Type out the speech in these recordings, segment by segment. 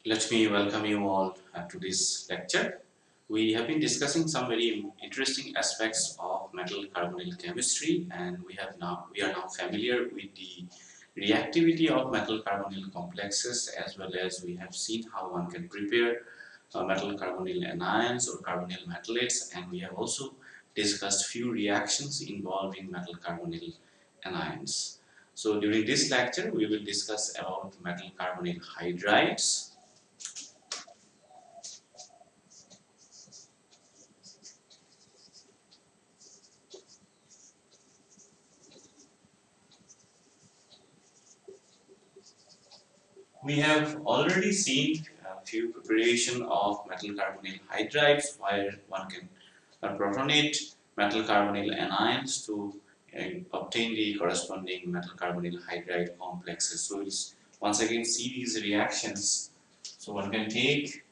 Let me welcome you all to this lecture. We have been discussing some very interesting aspects of metal carbonyl chemistry, and we are now familiar with the reactivity of metal carbonyl complexes, as well as we have seen how one can prepare metal carbonyl anions or carbonyl metalates, and we have also discussed few reactions involving metal carbonyl anions. So during this lecture, we will discuss about metal carbonyl hydrides. We have already seen a few preparation of metal carbonyl hydrides where one can protonate metal carbonyl anions to obtain the corresponding metal carbonyl hydride complexes. So we'll once again see these reactions. So one can take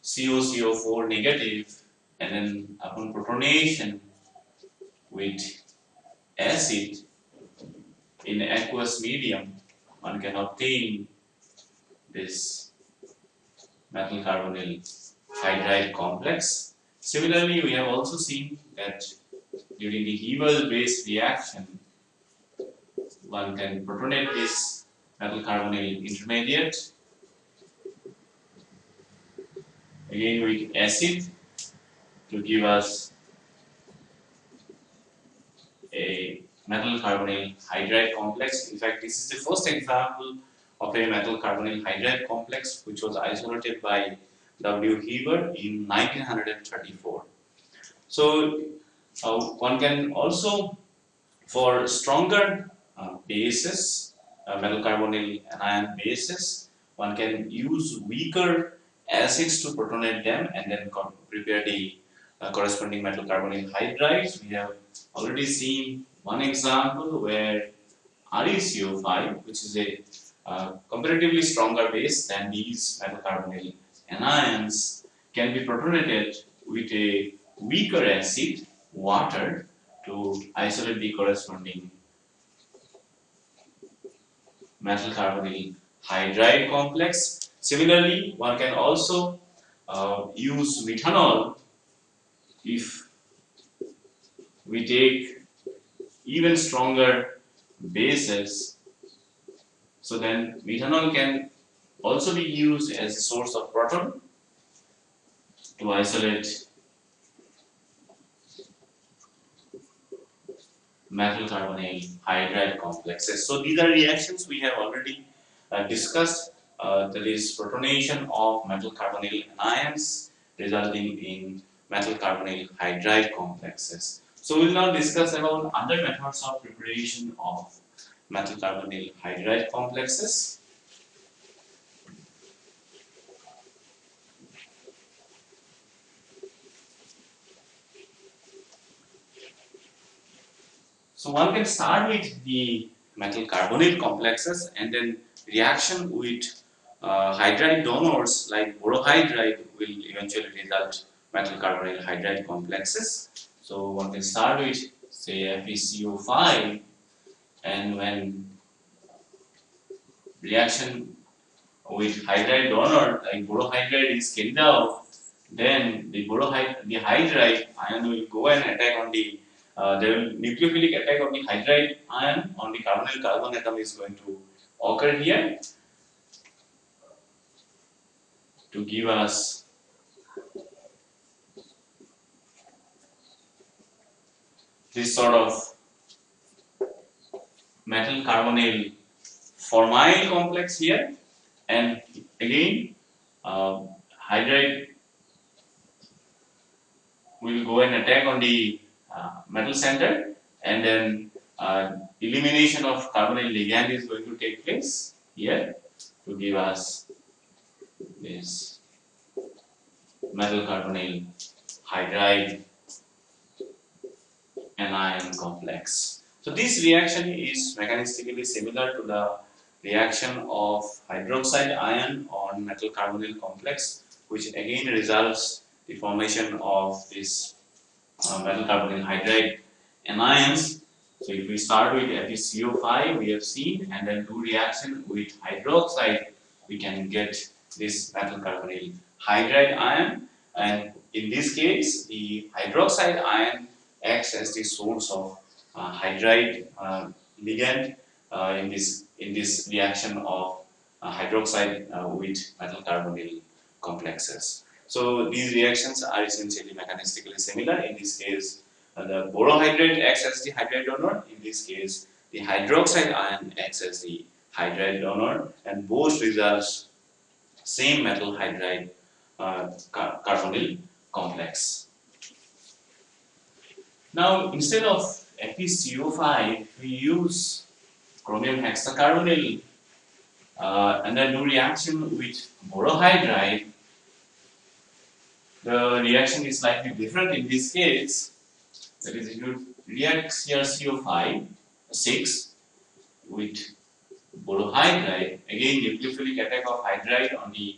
COCO4 negative, and then upon protonation with acid in aqueous medium, one can obtain this metal carbonyl hydride complex. Similarly, we have also seen that during the Hebel base reaction, one can protonate this metal carbonyl intermediate again with acid to give us a metal carbonyl hydride complex. In fact, this is the first example of a metal carbonyl hydride complex which was isolated by W. Heber in 1934. So one can also, for stronger bases, metal carbonyl anion bases, one can use weaker acids to protonate them and then prepare the corresponding metal carbonyl hydrides. We have already seen one example where ReCO5, which is a comparatively stronger base than these metal carbonyl anions, can be protonated with a weaker acid, water, to isolate the corresponding metal carbonyl hydride complex. Similarly, one can also use methanol if we take even stronger bases. So then methanol can also be used as a source of proton to isolate metal carbonyl hydride complexes. So these are reactions we have already discussed. That is protonation of metal carbonyl anions resulting in metal carbonyl hydride complexes. So we will now discuss about other methods of preparation of metal carbonyl hydride complexes. So one can start with the metal carbonyl complexes and then reaction with hydride donors like borohydride will eventually result metal carbonyl hydride complexes. So one can start with say FeCO5, and when reaction with hydride donor like borohydride is carried out, then the hydride ion will go and attack on the the nucleophilic attack of the hydride ion on the carbonyl carbon atom is going to occur here to give us this sort of metal carbonyl formyl complex here, and again hydride will go and attack on the metal center, and then elimination of carbonyl ligand is going to take place here to give us this metal carbonyl hydride anion complex. So this reaction is mechanistically similar to the reaction of hydroxide ion on metal carbonyl complex, which again results the formation of this metal carbonyl hydride anions So if we start with FeCO5, we have seen, and then do reaction with hydroxide, we can get this metal carbonyl hydride ion. And in this case, the hydroxide ion acts as the source of hydride ligand in this reaction of hydroxide with metal carbonyl complexes. So these reactions are essentially mechanistically similar. In this case, the borohydride acts as the hydride donor. In this case, the hydroxide ion acts as the hydride donor, and both results same metal hydride carbonyl complex. Now, instead of FeCO5, we use chromium hexacarbonyl and then do reaction with borohydride. The reaction is slightly different in this case. That is, if you react CrCO5 6 with borohydride, again nucleophilic attack of hydride on the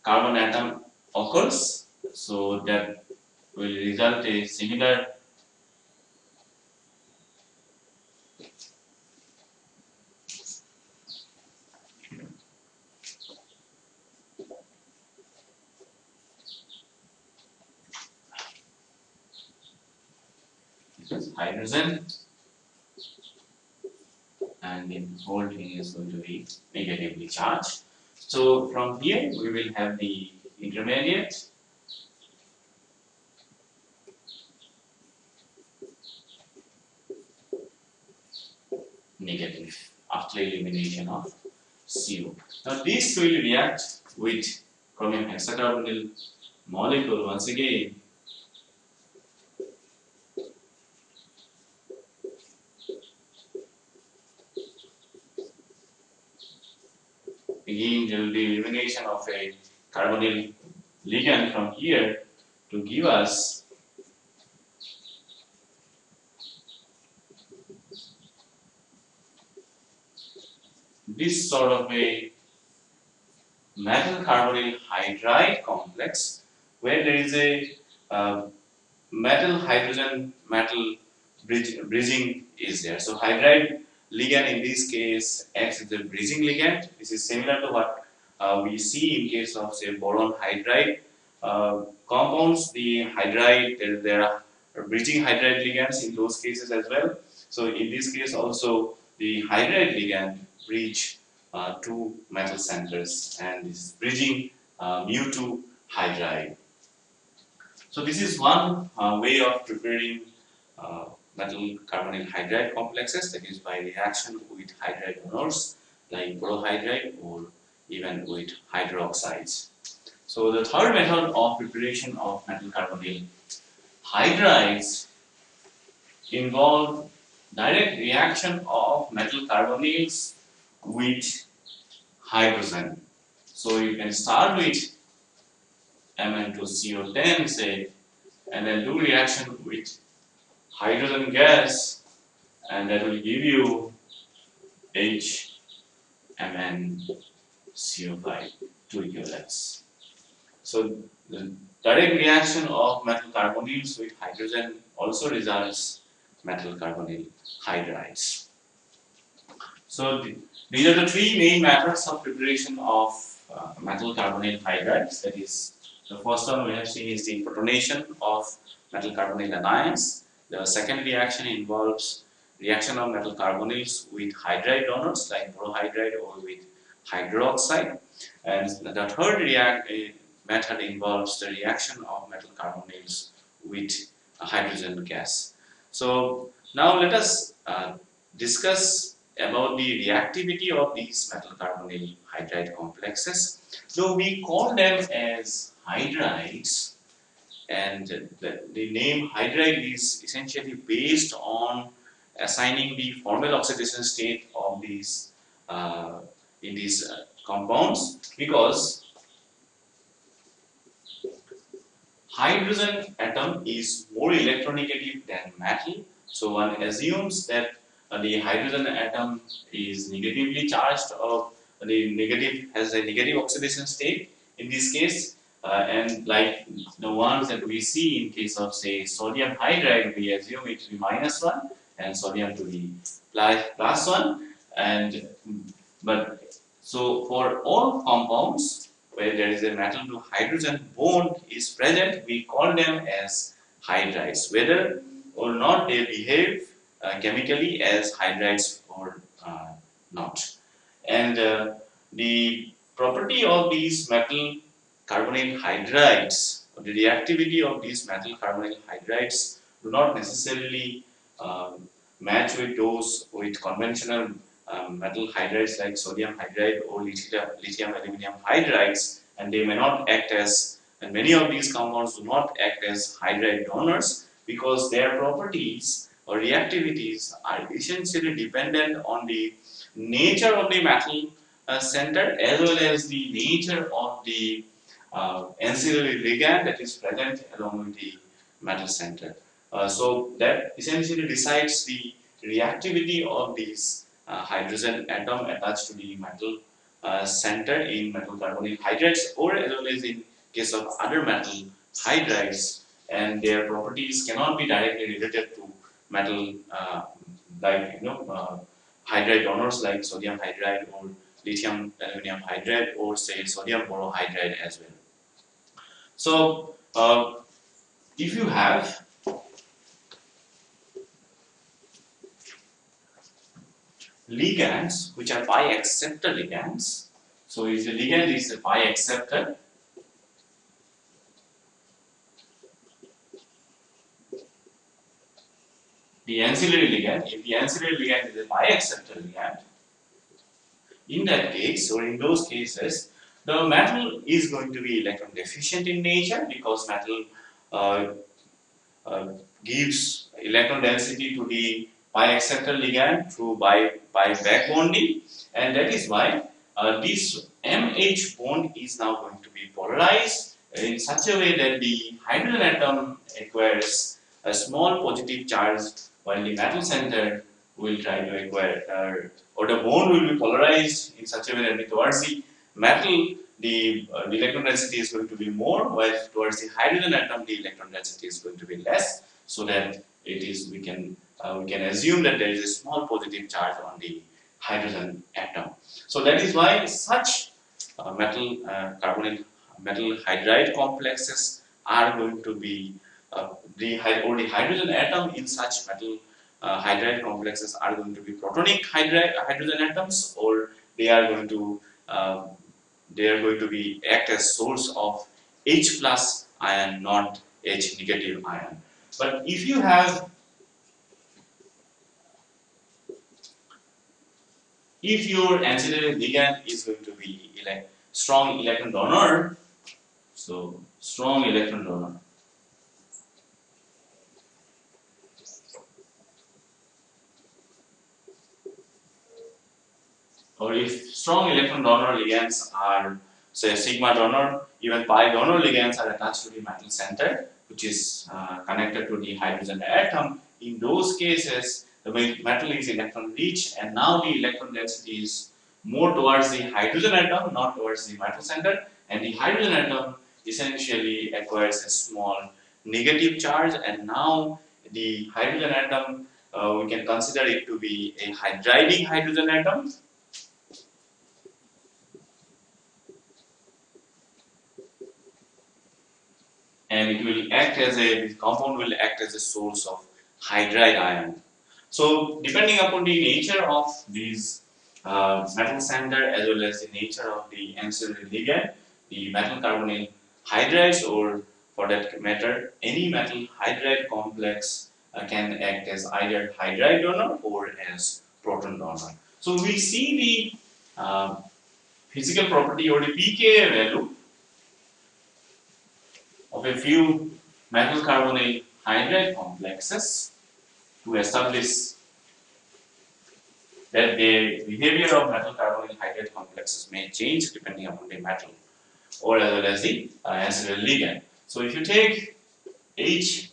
carbon atom occurs, so that will result a similar hydrogen, and the whole thing is going to be negatively charged. So from here we will have the intermediate negative after elimination of CO. Now these two will react with chromium hexacarbonyl molecule once again. Again, there will be elimination of a carbonyl ligand from here to give us this sort of a metal carbonyl hydride complex, where there is a metal hydrogen metal bridging is there. So hydride ligand in this case acts as a bridging ligand. This is similar to what we see in case of say boron hydride compounds. The hydride, there are bridging hydride ligands in those cases as well. So in this case also the hydride ligand bridge two metal centers, and this is bridging mu2 hydride. So this is one way of preparing metal carbonyl hydride complexes, that is by reaction with hydride donors like borohydride or even with hydroxides. So the third method of preparation of metal carbonyl hydrides involve direct reaction of metal carbonyls with hydrogen. So you can start with Mn2CO10 say, and then do reaction with hydrogen gas, and that will give you HMnCO5 2 equivalents. So the direct reaction of metal carbonyls with hydrogen also results metal carbonyl hydrides. So these are the three main methods of preparation of metal carbonyl hydrides. That is, the first one we have seen is the protonation of metal carbonyl anions. The second reaction involves reaction of metal carbonyls with hydride donors like borohydride or with hydroxide. And the third method involves the reaction of metal carbonyls with hydrogen gas. So now let us discuss about the reactivity of these metal carbonyl hydride complexes. So we call them as hydrides, and the name hydride is essentially based on assigning the formal oxidation state of these in these compounds, because hydrogen atom is more electronegative than metal. So one assumes that the hydrogen atom is negatively charged, or the negative has a negative oxidation state. In this case, and like the ones that we see in case of say sodium hydride, we assume it to be -1 and sodium to be +1. And but so for all compounds where there is a metal to hydrogen bond is present, we call them as hydrides, whether or not they behave chemically as hydrides or not. And the property of these metal carbonyl hydrides, or the reactivity of these metal carbonyl hydrides, do not necessarily match with those with conventional metal hydrides like sodium hydride or lithium aluminum hydrides, and they may not act as, and many of these compounds do not act as hydride donors because their properties or reactivities are essentially dependent on the nature of the metal center as well as the nature of the ancillary ligand that is present along with the metal center. So that essentially decides the reactivity of these hydrogen atom attached to the metal center in metal carbonyl hydrides, or as well as in case of other metal hydrides, and their properties cannot be directly related to metal like hydride donors like sodium hydride or lithium aluminum hydride or say sodium borohydride as well. So if you have ligands which are pi acceptor ligands, so if the ligand is a pi acceptor, the ancillary ligand, if the ancillary ligand is a pi acceptor ligand, in that case or in those cases, the metal is going to be electron deficient in nature because metal gives electron density to the pi acceptor ligand through by back bonding, and that is why this MH bond is now going to be polarized in such a way that the hydrogen atom acquires a small positive charge while the metal center will try to acquire or the bond will be polarized in such a way that towards the metal the electron density is going to be more, while towards the hydrogen atom the electron density is going to be less, so that it is we can assume that there is a small positive charge on the hydrogen atom. So that is why such metal hydride complexes are going to be the hydrogen atom in such metal hydride complexes are going to be protonic hydrogen atoms, or they are going to be act as source of H plus ion, not H negative ion. But if you have if your ancillary ligand is going to be strong electron donor, so strong electron donor, or if strong electron donor ligands are say sigma donor, even pi donor ligands are attached to the metal center, which is connected to the hydrogen atom. In those cases, the metal is electron rich, and now the electron density is more towards the hydrogen atom, not towards the metal center, and the hydrogen atom essentially acquires a small negative charge, and now the hydrogen atom we can consider it to be a hydriding hydrogen atom. And it will act as this compound will act as a source of hydride ion. So depending upon the nature of these metal center as well as the nature of the ancillary ligand, the metal carbonyl hydrides, or for that matter any metal hydride complex can act as either hydride donor or as proton donor. So we see the physical property or the pKa value of a few metal carbonyl hydride complexes to establish that the behavior of metal carbonyl hydride complexes may change depending upon the metal or as well as the ancillary ligand. So if you take HCO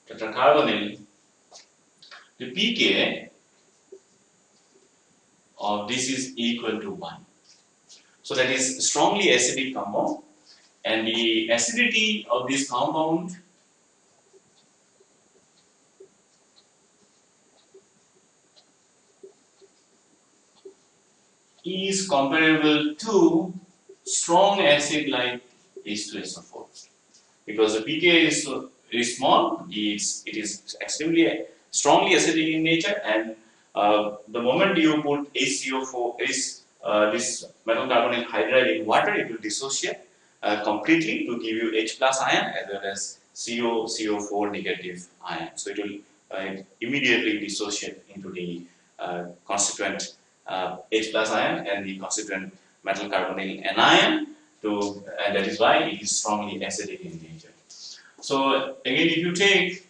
tetracarbonyl, the pKa of this is equal to 1. So that is strongly acidic compound, and the acidity of this compound is comparable to strong acid like H2SO4. Because the pK is small, it is extremely strongly acidic in nature, and the moment you put HCO4, this metal carbonyl hydride in water, it will dissociate completely to give you H plus ion as well as CO4 negative ion. So it will immediately dissociate into the constituent H plus ion and the constituent metal carbonyl anion, and that is why it is strongly acidic in nature. So again, if you take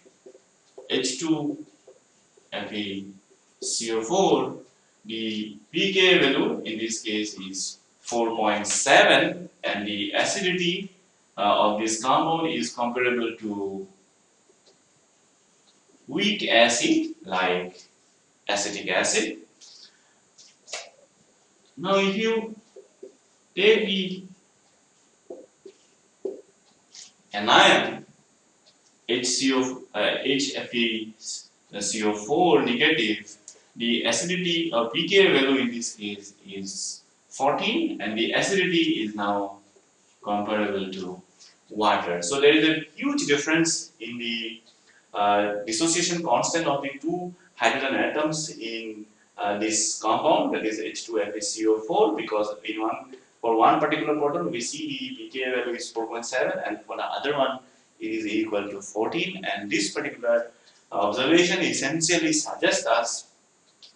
H2FeCO4, the pK value in this case is 4.7, and the acidity of this compound is comparable to weak acid like acetic acid. Now if you take the anion HFeCO4 negative, the acidity or pK value in this case is 14, and the acidity is now comparable to water. So there is a huge difference in the dissociation constant of the two hydrogen atoms in this compound, that is H2FeCO4, because for one particular proton we see the pK value is 4.7, and for the other one it is equal to 14, and this particular observation essentially suggests us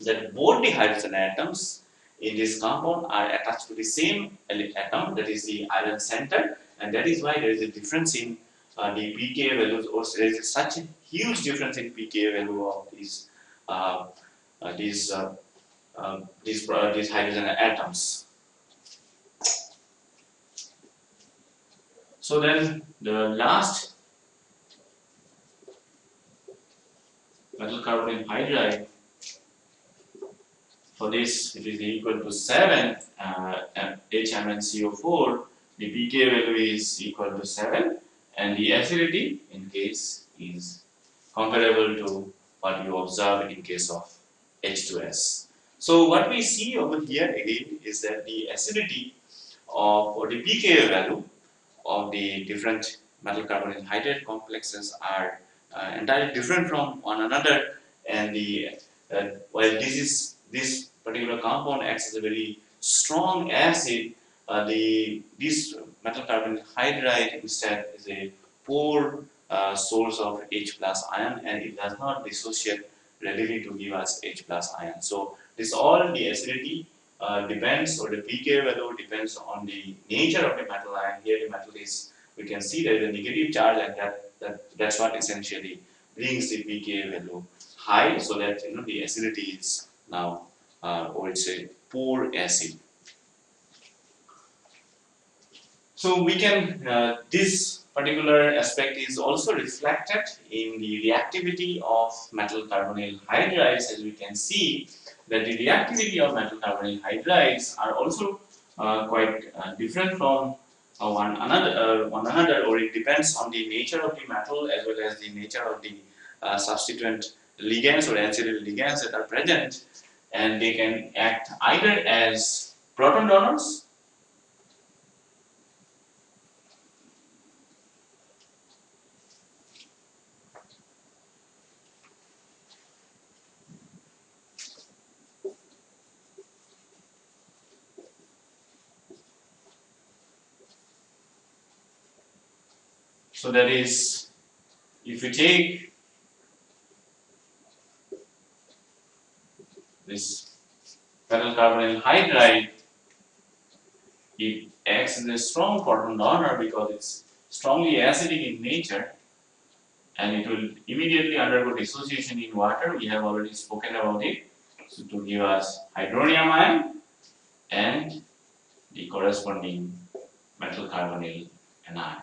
that both the hydrogen atoms in this compound are attached to the same atom, that is the iron center, and that is why there is a difference in the pK values, or there is such a huge difference in pK value of these hydrogen atoms. So then the last metal carbonyl hydride, for this it is equal to 7 HMnCO4, the pK value is equal to 7, and the acidity in case is comparable to what you observe in case of H2S. So what we see over here again is that the acidity of, or the pK value of the different metal carbonyl hydride complexes are entirely different from one another, and while this particular compound acts as a very strong acid, this metal carbonyl hydride instead is a poor source of H plus ion, and it does not dissociate readily to give us H plus ion. So this all the acidity depends, or the pK value depends on the nature of the metal ion. Here the metal is, we can see there is a negative charge, and that's what essentially brings the pK value high, so that the acidity is now or it's a poor acid. So we can this particular aspect is also reflected in the reactivity of metal carbonyl hydrides, as we can see that the reactivity of metal carbonyl hydrides are also quite different from one another, or it depends on the nature of the metal as well as the nature of the substituent ligands or ancillary ligands that are present, and they can act either as proton donors so that is, if you take this metal carbonyl hydride, it acts as a strong proton donor because it's strongly acidic in nature, and it will immediately undergo dissociation in water. We have already spoken about it, so to give us hydronium ion and the corresponding metal carbonyl anion.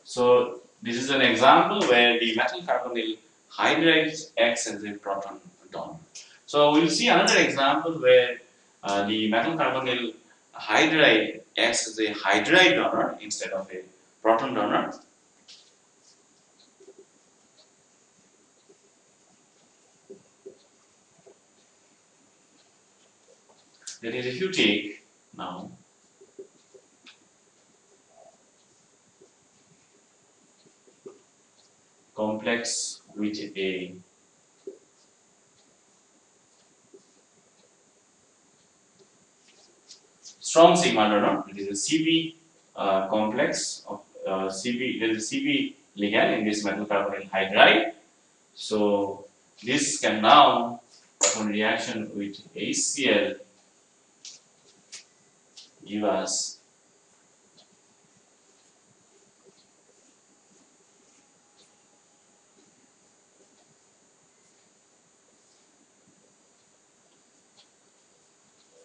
So this is an example where the metal carbonyl hydride acts as a proton donor. So we'll see another example where the metal carbonyl hydride acts as a hydride donor instead of a proton donor. That is, if you take now complex with a strong sigma donor, it is a Cp complex of Cp, there is a Cp ligand in this metal carbonyl hydride. So this can now, upon reaction with HCl, give us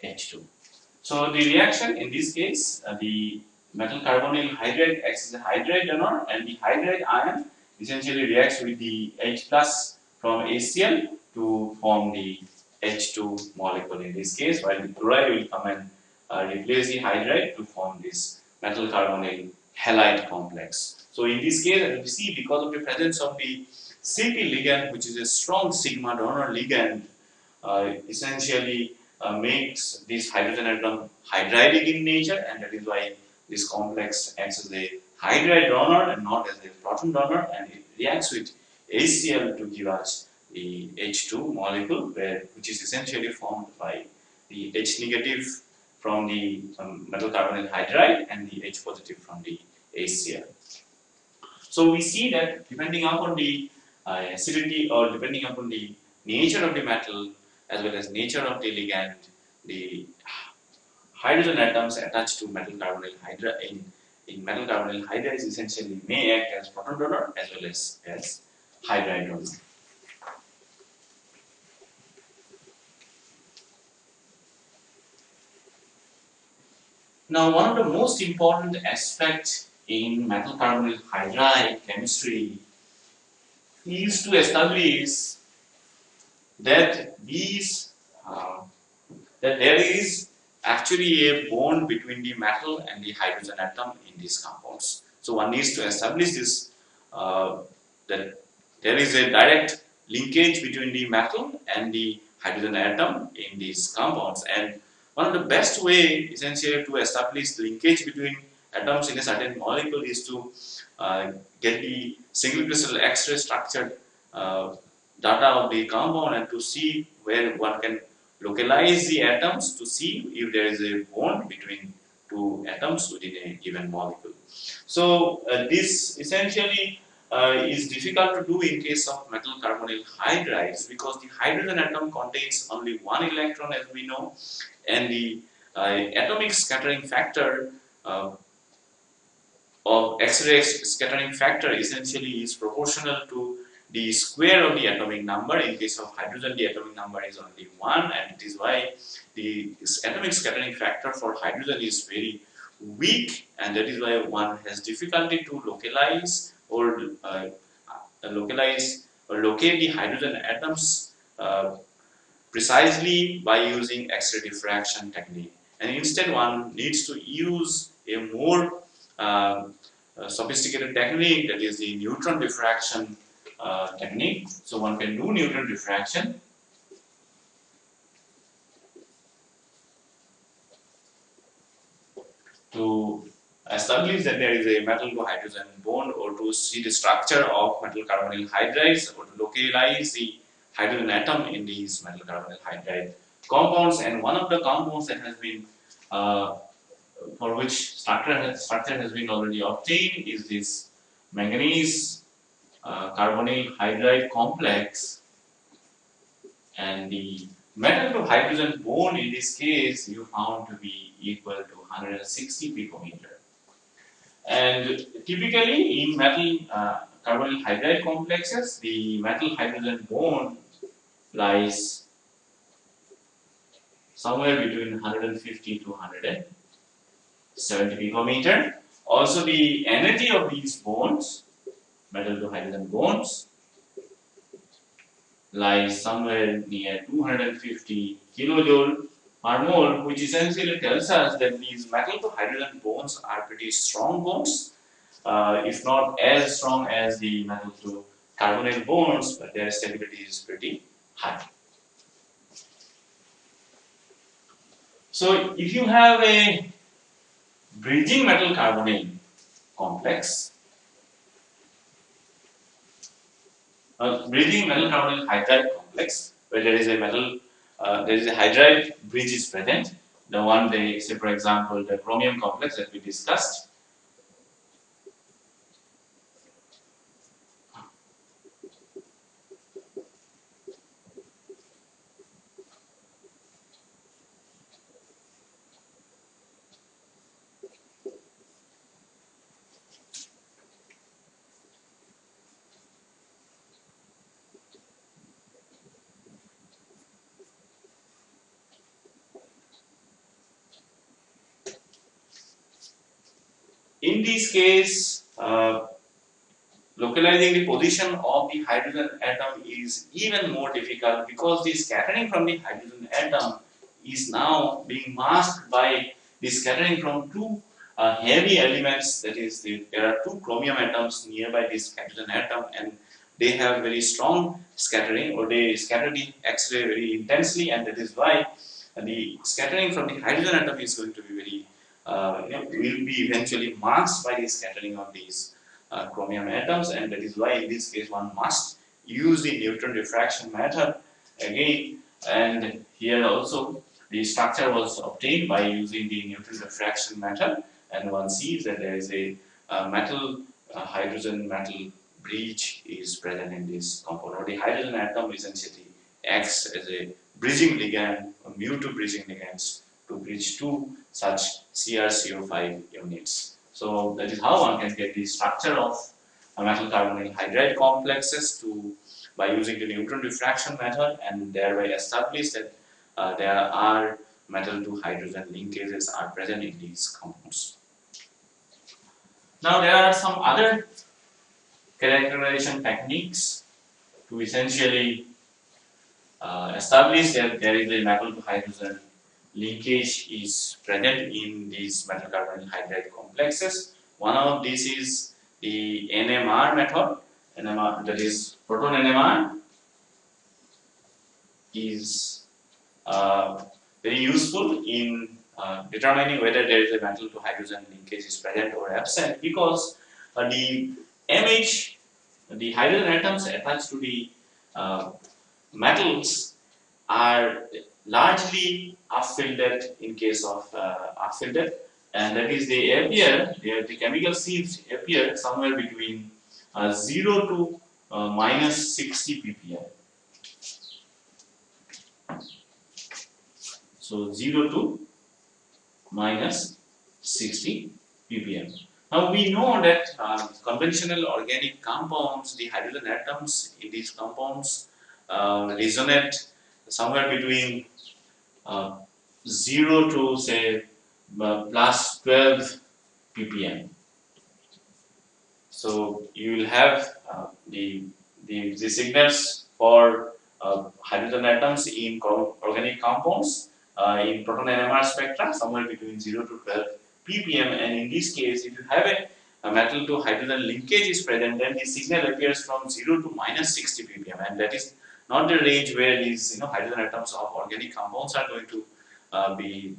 H2. So the reaction in this case, the metal carbonyl hydride acts as a hydride donor, and the hydride ion essentially reacts with the H plus from HCl to form the H2 molecule in this case, while the chloride will come and replace the hydride to form this metal carbonyl halide complex. So in this case, as we see, because of the presence of the Cp ligand, which is a strong sigma donor ligand, essentially makes this hydrogen atom hydridic in nature, and that is why this complex acts as a hydride donor and not as a proton donor, and it reacts with HCl to give us the H2 molecule, which is essentially formed by the H negative from the metal carbonyl hydride and the H positive from the HCl. So we see that depending upon the acidity or depending upon the nature of the metal as well as nature of the ligand, the hydrogen atoms attached to metal carbonyl hydride in metal carbonyl hydrides essentially may act as proton donor as well as hydride donor. Now, one of the most important aspects in metal carbonyl hydride chemistry is to establish that that there is actually a bond between the metal and the hydrogen atom in these compounds. So one needs to establish this that there is a direct linkage between the metal and the hydrogen atom in these compounds, and one of the best way essentially to establish the linkage between atoms in a certain molecule is to get the single crystal X-ray structured data of the compound and to see where one can localize the atoms to see if there is a bond between two atoms within a given molecule. So this essentially is difficult to do in case of metal carbonyl hydrides because the hydrogen atom contains only one electron, as we know, and the atomic scattering factor of X-ray scattering factor essentially is proportional to the square of the atomic number. In case of hydrogen, the atomic number is only 1, and it is why the atomic scattering factor for hydrogen is very weak, and that is why one has difficulty to localize or locate the hydrogen atoms precisely by using X-ray diffraction technique. And instead, one needs to use a more sophisticated technique, that is the neutron diffraction technique. So one can do neutron diffraction to establish that there is a metal to hydrogen bond, or to see the structure of metal carbonyl hydrides, or to localize the hydrogen atom in these metal carbonyl hydride compounds. And one of the compounds that has been for which structure has been already obtained is this manganese carbonyl hydride complex, and the metal to hydrogen bond in this case you found to be equal to 160 picometer. And typically in metal carbonyl hydride complexes, the metal hydrogen bond lies somewhere between 150 to 170 picometer. Also, the energy of these bonds metal to hydrogen bonds lies somewhere near 250 kilojoule per mole, which essentially tells us that these metal to hydrogen bonds are pretty strong bonds, if not as strong as the metal to carbonyl bonds, but their stability is pretty high. So, if you have a bridging metal carbonyl complex, bridging metal carbonyl hydride complex, where there is a hydride bridge is present. The one they say, for example, the chromium complex that we discussed. In this case, localizing the position of the hydrogen atom is even more difficult because the scattering from the hydrogen atom is now being masked by the scattering from two heavy elements. That is, there are two chromium atoms nearby this hydrogen atom, and they have very strong scattering, or they scatter the X-ray very intensely, and that is why the scattering from the hydrogen atom is going to be very will be eventually masked by the scattering of these chromium atoms, and that is why in this case one must use the neutron diffraction method again. And here also the structure was obtained by using the neutron diffraction method, and one sees that there is a metal hydrogen metal bridge is present in this compound, or the hydrogen atom essentially acts as a bridging ligand, or mu2 bridging ligands to bridge two such CrCO5 units. So that is how one can get the structure of metal carbonyl hydride complexes by using the neutron diffraction method, and thereby establish that there are metal to hydrogen linkages are present in these compounds. Now there are some other characterization techniques to essentially establish that there is a metal to hydrogen linkage is present in these metal carbonyl hydride complexes. One of these is the NMR method. NMR, that is proton NMR, is very useful in determining whether there is a metal to hydrogen linkage is present or absent, because the image, the hydrogen atoms attached to the metals are largely upfilled in case of upfilled, and that is they appear, the chemical sheaves appear somewhere between 0 to minus 60 ppm. So 0 to minus 60 ppm. Now we know that conventional organic compounds, the hydrogen atoms in these compounds resonate somewhere between 0 to say plus 12 ppm. So you will have the signals for hydrogen atoms in organic compounds in proton NMR spectra somewhere between 0 to 12 ppm, and in this case, if you have a metal to hydrogen linkage is present, then the signal appears from 0 to minus 60 ppm, and that is not the range where these hydrogen atoms of organic compounds are going to be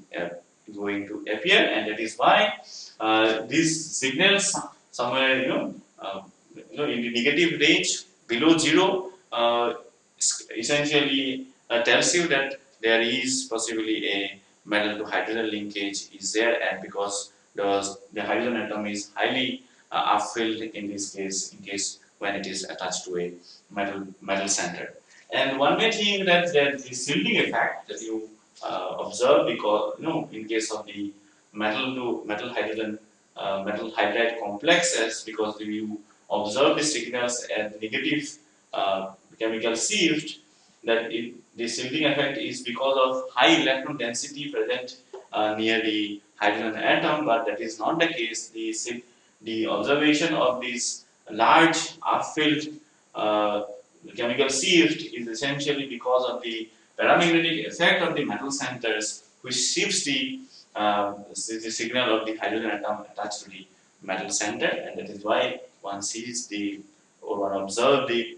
going to appear, and that is why these signals somewhere in the negative range below 0 essentially tells you that there is possibly a metal to hydrogen linkage is there, and because the hydrogen atom is highly upfilled in this case, in case when it is attached to a metal center. And one may think that the shielding effect that you observe, because in case of the metal to metal hydrogen metal hydride complexes, because you observe the signals at negative chemical shift, that the shielding effect is because of high electron density present near the hydrogen atom, but that is not the case. The observation of these large upfield chemical shift is essentially because of the paramagnetic effect of the metal centers, which shifts the signal of the hydrogen atom attached to the metal center, and that is why one sees the or one observes the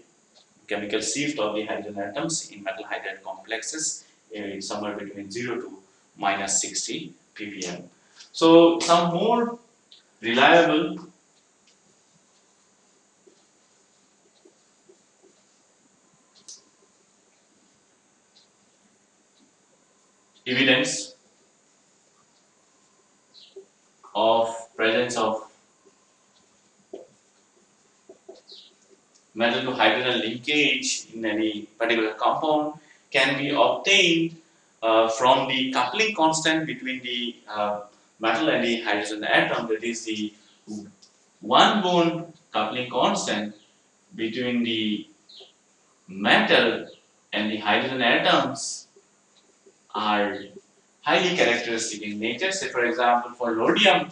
chemical shift of the hydrogen atoms in metal hydride complexes somewhere between 0 to minus 60 ppm. So some more reliable evidence of presence of metal to hydrogen linkage in any particular compound can be obtained from the coupling constant between the metal and the hydrogen atom, that is the one bond coupling constant between the metal and the hydrogen atoms are highly characteristic in nature. Say for example, for rhodium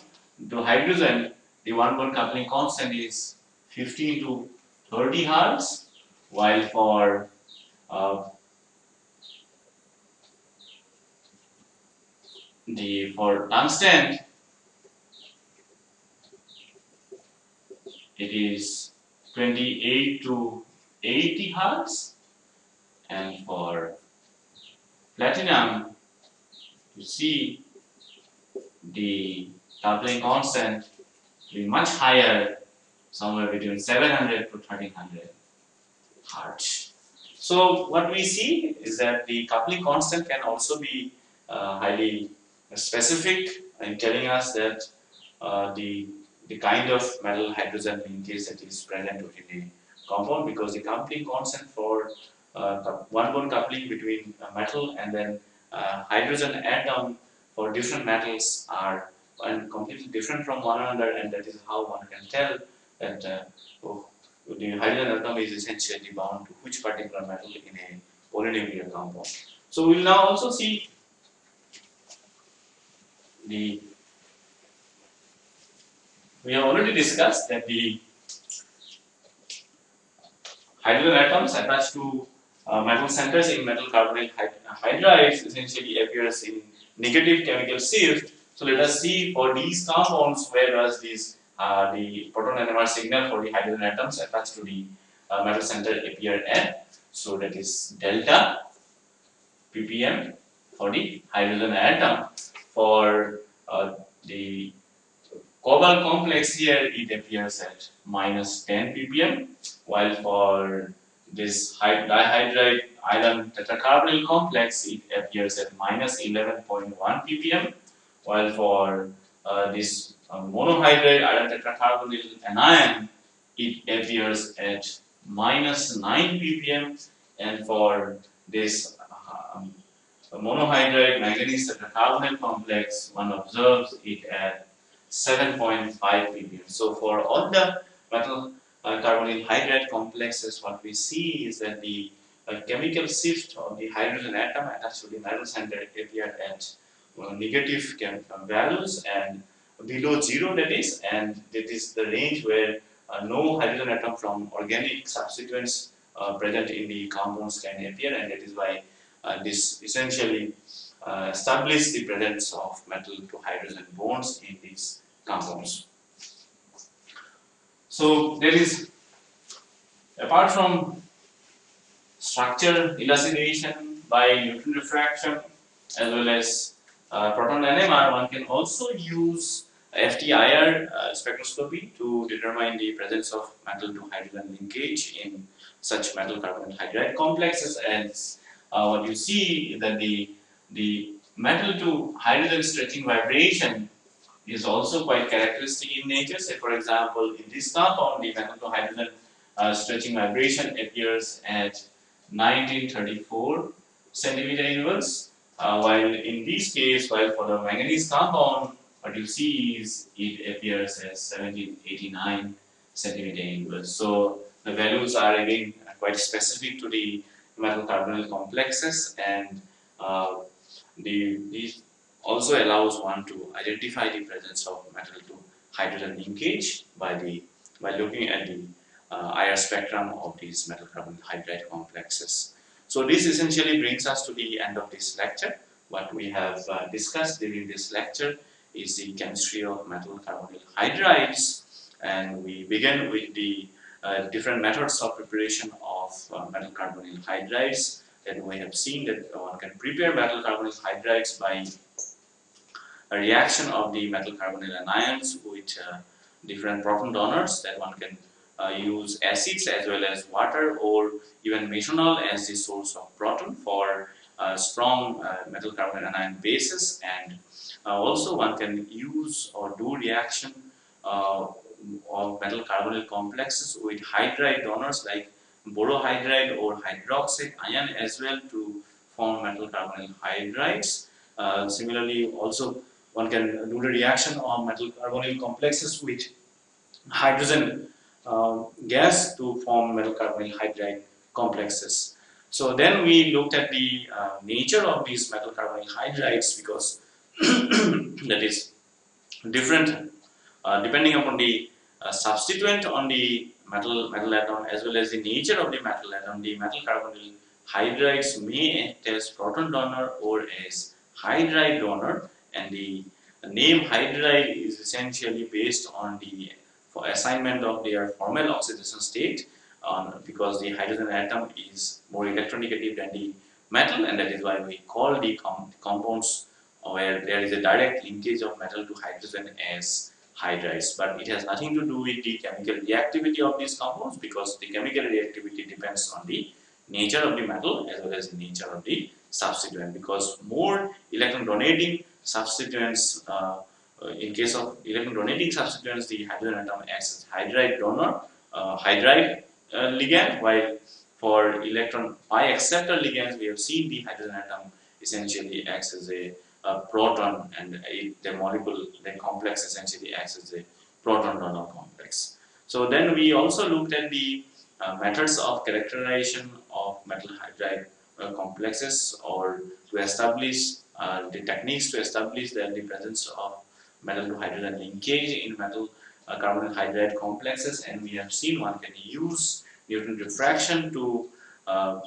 to hydrogen, the one bond coupling constant is 15 to 30 Hertz, while for tungsten it is 28 to 80 Hertz, and for platinum you see the coupling constant to be much higher, somewhere between 700 to 1300 Hertz. So what we see is that the coupling constant can also be highly specific in telling us that the kind of metal hydrogen linkage that is present within the compound, because the coupling constant for one bond coupling between a metal and then hydrogen atom for different metals are completely different from one another, and that is how one can tell that the hydrogen atom is essentially bound to which particular metal in a polynuclear compound. So we will now also see we have already discussed that the hydrogen atoms attached to metal centers in metal carbonyl hydrides essentially appears in negative chemical shift. So let us see for these compounds where does this the proton NMR signal for the hydrogen atoms attached to the metal center appear at. So that is delta ppm for the hydrogen atom. For the cobalt complex here it appears at minus 10 ppm, while for this dihydride iron tetracarbonyl complex it appears at minus 11.1 ppm, while for this monohydride iron tetracarbonyl anion it appears at minus 9 ppm, and for this monohydride manganese tetracarbonyl complex one observes it at 7.5 ppm. So for all the metal carbonyl hydride complexes, what we see is that the chemical shift of the hydrogen atom attached to the metal center appear at negative values and below zero, that is, and that is the range where no hydrogen atom from organic substituents present in the compounds can appear, and that is why this essentially establish the presence of metal to hydrogen bonds in these compounds. So there is, apart from structure elucidation by neutron diffraction as well as proton NMR, one can also use FTIR spectroscopy to determine the presence of metal to hydrogen linkage in such metal carbonyl hydride complexes. As what you see is that the metal to hydrogen stretching vibration is also quite characteristic in nature. Say for example, in this compound, the metal to hydrogen stretching vibration appears at 1934 centimeter inverse, while in this case, while for the manganese compound, what you see is it appears as 1789 centimeter inverse. So the values are again quite specific to the metal carbonyl complexes, and these also allows one to identify the presence of metal to hydrogen linkage by the by looking at the IR spectrum of these metal carbonyl hydride complexes. So this essentially brings us to the end of this lecture. What we have discussed during this lecture is the chemistry of metal carbonyl hydrides, and we begin with the different methods of preparation of metal carbonyl hydrides. Then we have seen that one can prepare metal carbonyl hydrides by a reaction of the metal carbonyl anions with different proton donors. That one can use acids as well as water, or even methanol as the source of proton for strong metal carbonyl anion bases. And also one can use or do reaction uh, of metal carbonyl complexes with hydride donors like borohydride or hydroxide ion as well to form metal carbonyl hydrides. Similarly, also one can do the reaction of metal carbonyl complexes with hydrogen gas to form metal carbonyl hydride complexes. So then we looked at the nature of these metal carbonyl hydrides, because that is different depending upon the substituent on the metal atom as well as the nature of the metal atom. The metal carbonyl hydrides may act as proton donor or as hydride donor, and the name hydride is essentially based on the assignment of their formal oxidation state, because the hydrogen atom is more electronegative than the metal, and that is why we call the compounds where there is a direct linkage of metal to hydrogen as hydrides. But it has nothing to do with the chemical reactivity of these compounds, because the chemical reactivity depends on the nature of the metal as well as the nature of the substituent, because more electron donating substituents, in case of electron donating substituents, the hydrogen atom acts as hydride donor, hydride ligand, while for electron pi acceptor ligands, we have seen the hydrogen atom essentially acts as a proton, and the molecule, the complex essentially acts as a proton donor complex. So then we also looked at the methods of characterization of metal hydride complexes, or to establish the techniques to establish that the presence of metal to hydrogen linkage in metal carbonyl hydride complexes. And we have seen one can use Newton diffraction to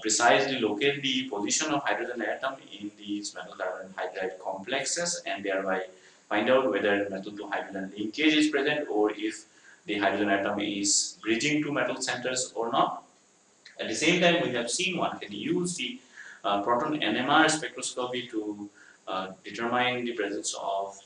precisely locate the position of hydrogen atom in these metal carbonyl hydride complexes, and thereby find out whether metal to hydrogen linkage is present, or if the hydrogen atom is bridging to metal centers or not. At the same time, we have seen one can use the proton NMR spectroscopy to determine the presence of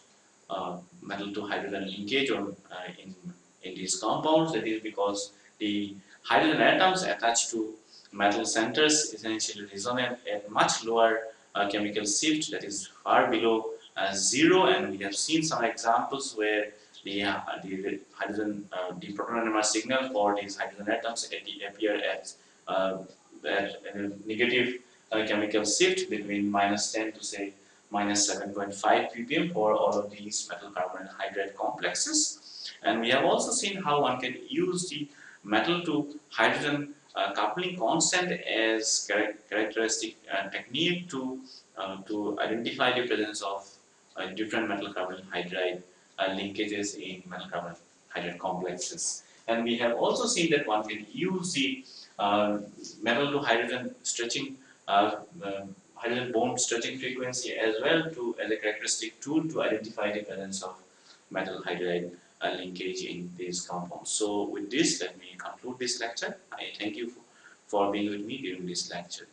metal to hydrogen linkage in these compounds. That is because the hydrogen atoms attached to metal centers essentially resonate at much lower chemical shift, that is far below zero, and we have seen some examples where the hydrogen, the proton NMR signal for these hydrogen atoms appear as at a negative chemical shift between -10 to say -7.5 ppm for all of these metal carbonyl hydride complexes. And we have also seen how one can use the metal to hydrogen coupling constant as characteristic technique to identify the presence of different metal carbonyl hydride linkages in metal carbonyl hydride complexes. And we have also seen that one can use the metal to hydrogen stretching hydrogen bond stretching frequency as well as a characteristic tool to identify the presence of metal hydride linkage in these compounds. So with this, let me conclude this lecture. I thank you for being with me during this lecture.